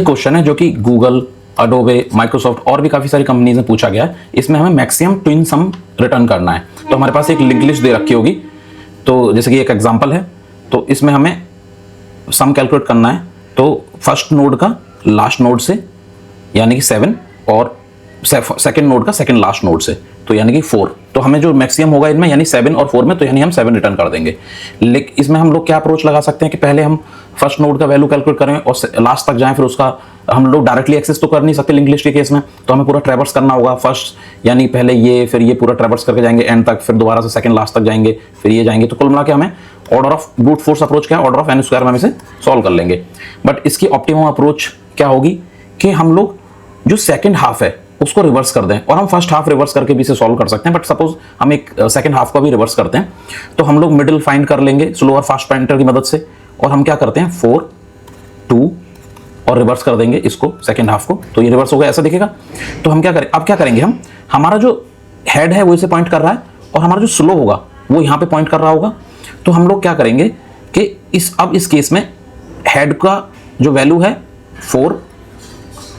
Question है जो कि गूगल, अडोबे, माइक्रोसॉफ्ट और भी काफी सारी कंपनीज में पूछा गया है। इसमें हमें मैक्सिमम ट्विन सम रिटर्न करना है। तो हमारे पास एक लिंक लिस्ट दे रखी होगी, तो जैसे कि एक एग्जांपल है, तो इसमें हमें सम कैलकुलेट करना है। तो फर्स्ट नोड का लास्ट नोड से यानी कि 7 और सेकंड नोड का सेकंड लास्ट नोड से तो यानी कि 4। तो हमें जो मैक्सिमम होगा इनमें यानी 7 और 4 में, तो यानी हम 7 रिटर्न कर देंगे। लेकिन इसमें हम लोग क्या अप्रोच लगा सकते हैं कि पहले हम फर्स्ट नोड का वैल्यू कैलकुलेट करें और लास्ट तक जाएं, फिर उसका हम लोग डायरेक्टली एक्सेस तो कर नहीं सकते लिंक लिस्ट के केस में, तो हमें पूरा ट्रैवर्स करना होगा। फर्स्ट यानी पहले ये, फिर ये पूरा ट्रैवर्स करके जाएंगे एंड तक, फिर दोबारा से सेकंड लास्ट तक जाएंगे, फिर ये जाएंगे। तो कुल मिला के हमें order of brute force approach क्या है, ऑर्डर ऑफ n स्क्वायर में इसे सॉल्व कर लेंगे। बट इसकी ऑप्टिमम अप्रोच क्या होगी कि हम लोग जो सेकंड हाफ है उसको रिवर्स कर दें, और हम फर्स्ट हाफ रिवर्स करके भी इसे सॉल्व कर सकते हैं। बट सपोज हम एक सेकंड हाफ का भी रिवर्स करते हैं, तो हम लोग मिडिल फाइंड कर लेंगे स्लो और फास्ट पॉइंटर की मदद से, और हम क्या करते हैं 4 2 और रिवर्स कर देंगे इसको सेकंड हाफ को, तो ये रिवर्स होगा, ऐसा दिखेगा। तो हम क्या करें, अब क्या करेंगे, हम हमारा जो हेड है वो इसे पॉइंट कर रहा है और हमारा जो स्लो होगा वो यहाँ पे पॉइंट कर रहा होगा। तो हम लोग क्या करेंगे कि अब इस केस में हेड का जो वैल्यू है 4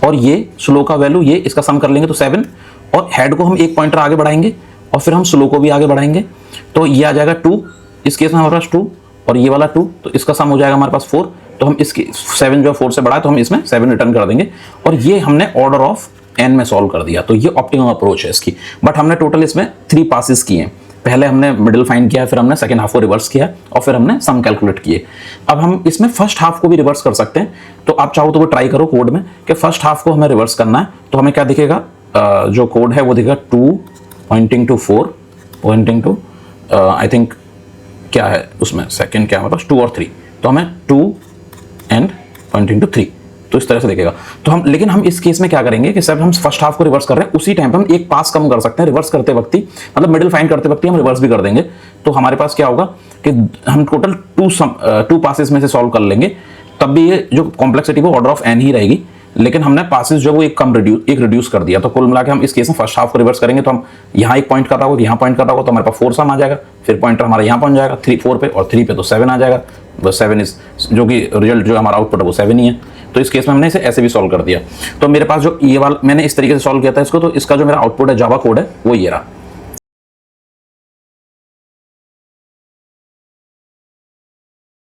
और ये स्लो का वैल्यू ये, इसका सम कर लेंगे तो 7, और हेड को हम एक पॉइंटर आगे बढ़ाएंगे और फिर हम स्लो को भी आगे बढ़ाएंगे, तो ये आ जाएगा 2। इस केस में हमारे पास 2 और ये वाला 2, तो इसका सम हो जाएगा हमारे पास 4। तो हम इसकी 7 जो 4 से बड़ा है तो हम इसमें 7 रिटर्न कर देंगे, और ये हमने ऑर्डर ऑफ n में सॉल्व कर दिया। तो ये ऑप्टिमम अप्रोच है इसकी। बट हमने टोटल इसमें 3 पासेस किए हैं। पहले हमने मिडिल फाइंड किया, फिर हमने सेकंड हाफ को रिवर्स किया, और फिर हमने सम कैलकुलेट किए। अब हम इसमें फर्स्ट हाफ को भी रिवर्स कर सकते हैं, तो आप चाहो तो वो ट्राई करो कोड में कि फर्स्ट हाफ को हमें रिवर्स करना है। तो हमें क्या दिखेगा, जो कोड है वो दिखेगा 2 pointing to 4 pointing to I think क्या है उसमें सेकंड क्या है हमारे पास 2 और 3, तो हमें 2 एंड पॉइंटिंग टू 3, तो इस तरह से दिखेगा। तो हम, लेकिन हम इस केस में क्या करेंगे कि सब हम फर्स्ट हाफ को रिवर्स कर रहे हैं, उसी टाइम पे हम एक पास कम कर सकते हैं रिवर्स करते वक्त ही, मतलब मिडिल फाइंड करते वक्त ही हम रिवर्स भी कर देंगे। तो हमारे पास क्या होगा कि हम टोटल 2 पासेस में से सॉल्व कर लेंगे, तब भी ये जो कॉम्प्लेक्सिटी वो ऑर्डर ऑफ n ही रहेगी, लेकिन हमने पासेस जो वो एक रिड्यूस कर दिया। तो कुल मिला के हम इस केस में फर्स्ट हाफ को रिवर्स करेंगे, तो हम यहाँ एक पॉइंट कर रहा होगा, यहाँ पॉइंट कर रहा होगा, तो हमारे पास 4 सम आ जाएगा, फिर पॉइंटर हमारा यहाँ पहुंच जाएगा 4 पे, और 3 पे तो 7 आ जाएगा। बस 7 इस जो कि रिजल्ट जो हमारा आउटपुट है वो 7 ही है। तो इस केस में हमने इसे ऐसे भी सॉल्व कर दिया। तो मेरे पास जो ये वाला मैंने इस तरीके से सॉल्व किया था इसको, तो इसका जो मेरा आउटपुट है जावा कोड है वो ये रहा।